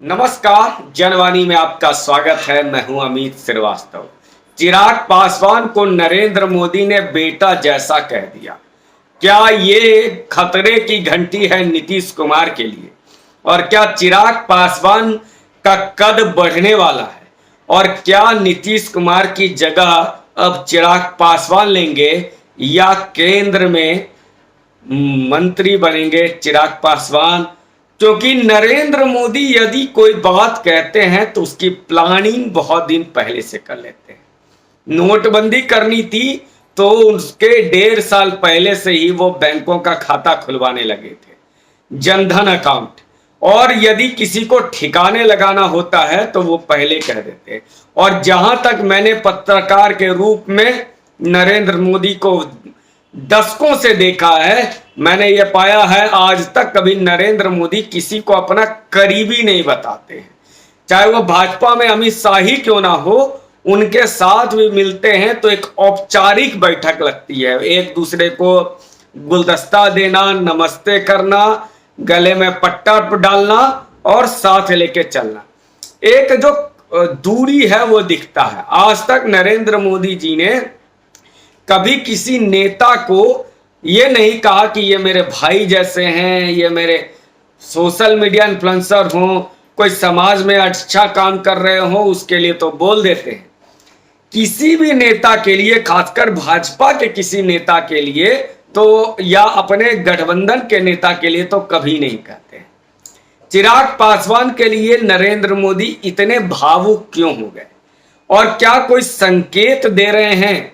नमस्कार। जनवाणी में आपका स्वागत है। मैं हूं अमित श्रीवास्तव। चिराग पासवान को नरेंद्र मोदी ने बेटा जैसा कह दिया। क्या ये खतरे की घंटी है नीतीश कुमार के लिए? और क्या चिराग पासवान का कद बढ़ने वाला है? और क्या नीतीश कुमार की जगह अब चिराग पासवान लेंगे या केंद्र में मंत्री बनेंगे चिराग पासवान? क्योंकि नरेंद्र मोदी यदि कोई बात कहते हैं तो उसकी प्लानिंग बहुत दिन पहले से कर लेते हैं। नोटबंदी करनी थी तो उसके 1.5 साल पहले से ही वो बैंकों का खाता खुलवाने लगे थे, जनधन अकाउंट। और यदि किसी को ठिकाने लगाना होता है तो वो पहले कह देते। और जहां तक मैंने पत्रकार के रूप में नरेंद्र मोदी को दशकों से देखा है, मैंने ये पाया है आज तक कभी नरेंद्र मोदी किसी को अपना करीबी नहीं बताते हैं। चाहे वो भाजपा में अमित शाह ही क्यों ना हो, उनके साथ भी मिलते हैं तो एक औपचारिक बैठक लगती है। एक दूसरे को गुलदस्ता देना, नमस्ते करना, गले में पट्टा डालना और साथ लेके चलना, एक जो दूरी है वो दिखता है। आज तक नरेंद्र मोदी जी ने कभी किसी नेता को ये नहीं कहा कि ये मेरे भाई जैसे हैं, ये मेरे सोशल मीडिया इन्फ्लुएंसर हों, कोई समाज में अच्छा काम कर रहे हो उसके लिए तो बोल देते हैं। किसी भी नेता के लिए, खासकर भाजपा के किसी नेता के लिए तो, या अपने गठबंधन के नेता के लिए तो कभी नहीं कहते। चिराग पासवान के लिए नरेंद्र मोदी इतने भावुक क्यों हो गए? और क्या कोई संकेत दे रहे हैं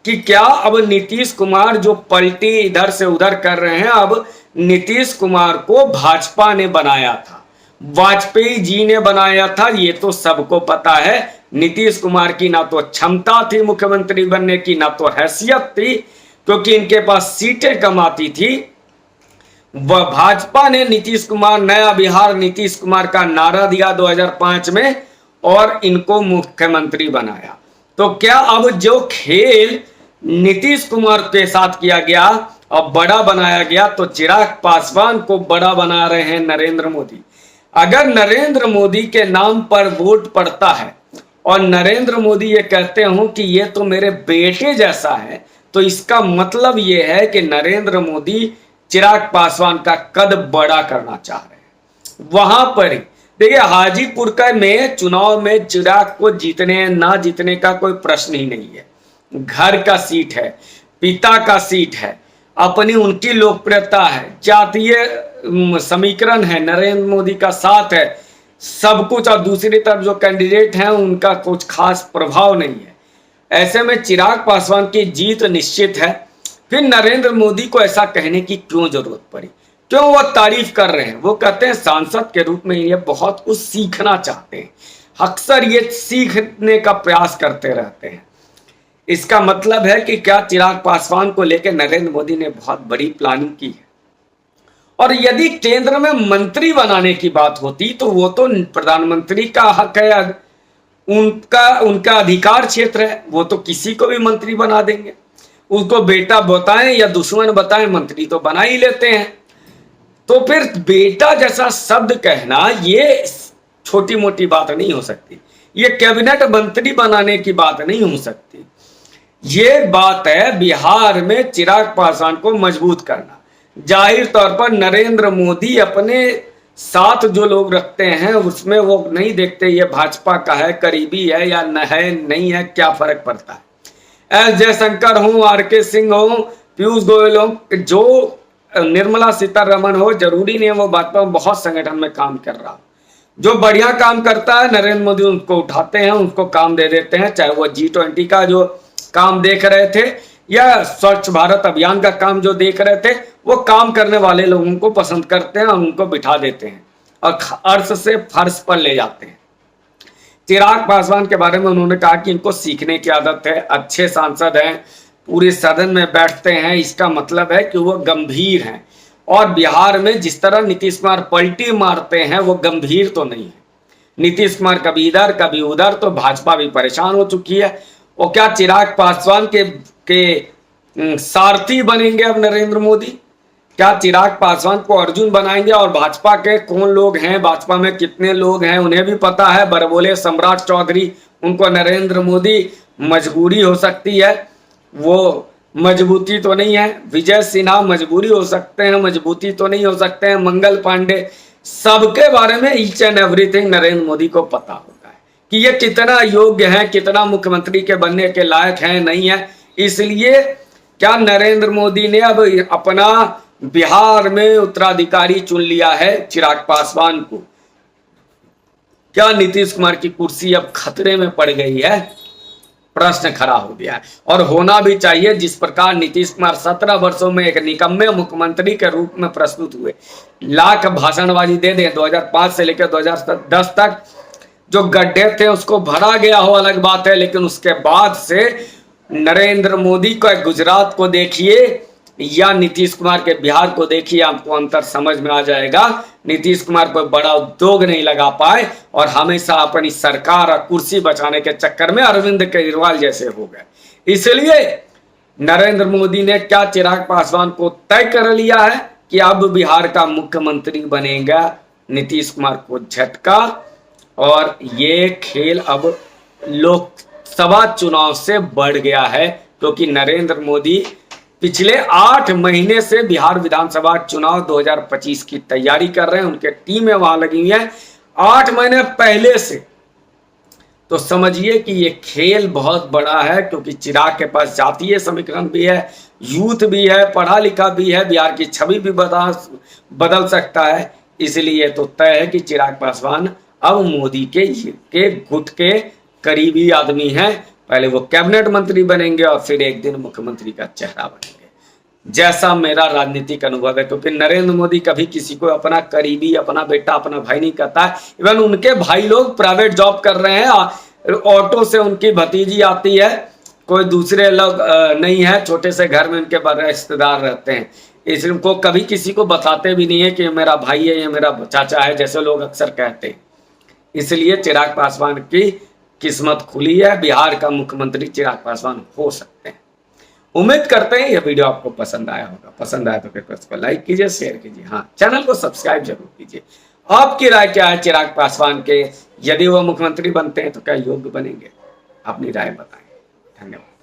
कि क्या अब नीतीश कुमार जो पलटी इधर से उधर कर रहे हैं, अब नीतीश कुमार को भाजपा ने बनाया था, वाजपेयी जी ने बनाया था, ये तो सबको पता है। नीतीश कुमार की ना तो क्षमता थी मुख्यमंत्री बनने की, ना तो हैसियत थी, क्योंकि इनके पास सीटें कम आती थी। वह भाजपा ने नीतीश कुमार, नया बिहार नीतीश कुमार का नारा दिया 2005 में और इनको मुख्यमंत्री बनाया। तो क्या अब जो खेल नीतीश कुमार के साथ किया गया और बड़ा बनाया गया, तो चिराग पासवान को बड़ा बना रहे हैं नरेंद्र मोदी। अगर नरेंद्र मोदी के नाम पर वोट पड़ता है और नरेंद्र मोदी ये कहते हो कि ये तो मेरे बेटे जैसा है, तो इसका मतलब ये है कि नरेंद्र मोदी चिराग पासवान का कद बड़ा करना चाह रहे हैं। वहां पर ही देखिए, हाजीपुर का में चुनाव में चिराग को जीतने ना जीतने का कोई प्रश्न ही नहीं है। घर का सीट है, पिता का सीट है, अपनी उनकी लोकप्रियता है, जातीय समीकरण है, नरेंद्र मोदी का साथ है, सब कुछ। और दूसरी तरफ जो कैंडिडेट हैं उनका कुछ खास प्रभाव नहीं है। ऐसे में चिराग पासवान की जीत निश्चित है। फिर नरेंद्र मोदी को ऐसा कहने की क्यों जरूरत पड़ी? क्यों वो तारीफ कर रहे हैं? वो कहते हैं सांसद के रूप में ये बहुत कुछ सीखना चाहते हैं, अक्सर ये सीखने का प्रयास करते रहते हैं। इसका मतलब है कि क्या चिराग पासवान को लेकर नरेंद्र मोदी ने बहुत बड़ी प्लानिंग की है? और यदि केंद्र में मंत्री बनाने की बात होती तो वो तो प्रधानमंत्री का हक है, उनका अधिकार क्षेत्र है, वो तो किसी को भी मंत्री बना देंगे। उसको बेटा बताएं या दुश्मन बताएं, मंत्री तो बना ही लेते हैं। तो फिर बेटा जैसा शब्द कहना ये छोटी मोटी बात नहीं हो सकती, ये कैबिनेट मंत्री बनाने की बात नहीं हो सकती। ये बात है बिहार में चिराग पासवान को मजबूत करना। जाहिर तौर पर नरेंद्र मोदी अपने साथ जो लोग रखते हैं उसमें वो नहीं देखते ये भाजपा का है, करीबी है या नहीं है, क्या फर्क पड़ता है। एस जयशंकर हो, आर.के. सिंह हो, पीयूष गोयल हो, जो निर्मला सीतारमण हो, जरूरी नहीं है वो भाजपा में बहुत संगठन में काम कर रहा हो। जो बढ़िया काम करता है नरेंद्र मोदी उनको उठाते हैं, उनको काम दे देते हैं। चाहे वो G20 का जो काम देख रहे थे या स्वच्छ भारत अभियान का काम जो देख रहे थे, वो काम करने वाले लोगों को पसंद करते हैं और उनको बिठा देते हैं और अर्श से फर्श पर ले जाते हैं। चिराग पासवान के बारे में उन्होंने कहा कि इनको सीखने की आदत है, अच्छे सांसद हैं, पूरे सदन में बैठते हैं, इसका मतलब है कि वो गंभीर हैं। और बिहार में जिस तरह नीतीश कुमार पलटी मारते हैं वो गंभीर तो नहीं है। नीतीश कुमार कभी इधर कभी उधर, तो भाजपा भी परेशान हो चुकी है। और क्या चिराग पासवान के सारथी बनेंगे अब नरेंद्र मोदी? क्या चिराग पासवान को अर्जुन बनाएंगे? और भाजपा के कौन लोग हैं, भाजपा में कितने लोग हैं, उन्हें भी पता है। बरबोले सम्राट चौधरी, उनको नरेंद्र मोदी मजबूरी हो सकती है, वो मजबूती तो नहीं है। विजय सिन्हा मजबूरी हो सकते हैं, मजबूती तो नहीं हो सकते हैं। मंगल पांडे, सबके बारे में each and everything Narendra Modi को पता होता है कि ये कितना योग्य है, कितना मुख्यमंत्री के बनने के लायक है, नहीं है। इसलिए क्या नरेंद्र मोदी ने अब अपना बिहार में उत्तराधिकारी चुन लिया है चिराग पासवान को? क्या नीतीश कुमार की कुर्सी अब खतरे में पड़ गई है? प्रश्न खड़ा हो गया है, और होना भी चाहिए। जिस प्रकार नीतीश कुमार 17 वर्षों में एक निकम्मे मुख्यमंत्री के रूप में प्रस्तुत हुए, लाख भाषणबाजी दे दें, 2005 से लेकर 2010 तक जो गड्ढे थे उसको भरा गया हो अलग बात है, लेकिन उसके बाद से नरेंद्र मोदी का गुजरात को देखिए या नीतीश कुमार के बिहार को देखिए, आपको अंतर समझ में आ जाएगा। नीतीश कुमार कोई बड़ा उद्योग नहीं लगा पाए और हमेशा अपनी सरकार और कुर्सी बचाने के चक्कर में अरविंद केजरीवाल जैसे हो गए। इसलिए नरेंद्र मोदी ने क्या चिराग पासवान को तय कर लिया है कि अब बिहार का मुख्यमंत्री बनेगा नीतीश कुमार को झटका, और ये खेल अब लोकसभा चुनाव से बढ़ गया है, क्योंकि नरेंद्र मोदी पिछले 8 महीने से बिहार विधानसभा चुनाव 2025 की तैयारी कर रहे हैं। उनके टीमें वहां लगी हुई हैं 8 महीने पहले से। तो समझिए कि ये खेल बहुत बड़ा है, क्योंकि चिराग के पास जातीय समीकरण भी है, यूथ भी है, पढ़ा लिखा भी है, बिहार की छवि भी बदल सकता है। इसलिए तो तय है कि चिराग पासवान अब मोदी के गुट के करीबी आदमी हैं। पहले वो कैबिनेट मंत्री बनेंगे और फिर एक दिन मुख्यमंत्री का चेहरा बनेंगे, जैसा मेरा राजनीतिक अनुभव है। क्योंकि नरेंद्र मोदी कभी किसी को अपना करीबी, अपना बेटा, अपना भाई नहीं कहता है। इवन उनके भाई लोग प्राइवेट जॉब कर रहे हैं, ऑटो से उनकी भतीजी आती है, कोई दूसरे लोग नहीं है, छोटे से घर में उनके बड़े रिश्तेदार रहते हैं। इसलिए उनको कभी किसी को बताते भी नहीं है कि मेरा भाई है, ये मेरा चाचा है, जैसे लोग अक्सर कहते हैं। इसलिए चिराग पासवान की किस्मत खुली है, बिहार का मुख्यमंत्री चिराग पासवान हो सकते हैं। उम्मीद करते हैं यह वीडियो आपको पसंद आया होगा। पसंद आया तो फिर इसको लाइक कीजिए, शेयर कीजिए, हाँ चैनल को सब्सक्राइब जरूर कीजिए। आपकी राय क्या है चिराग पासवान के? यदि वो मुख्यमंत्री बनते हैं तो क्या योग्य बनेंगे? अपनी राय बताएं। धन्यवाद।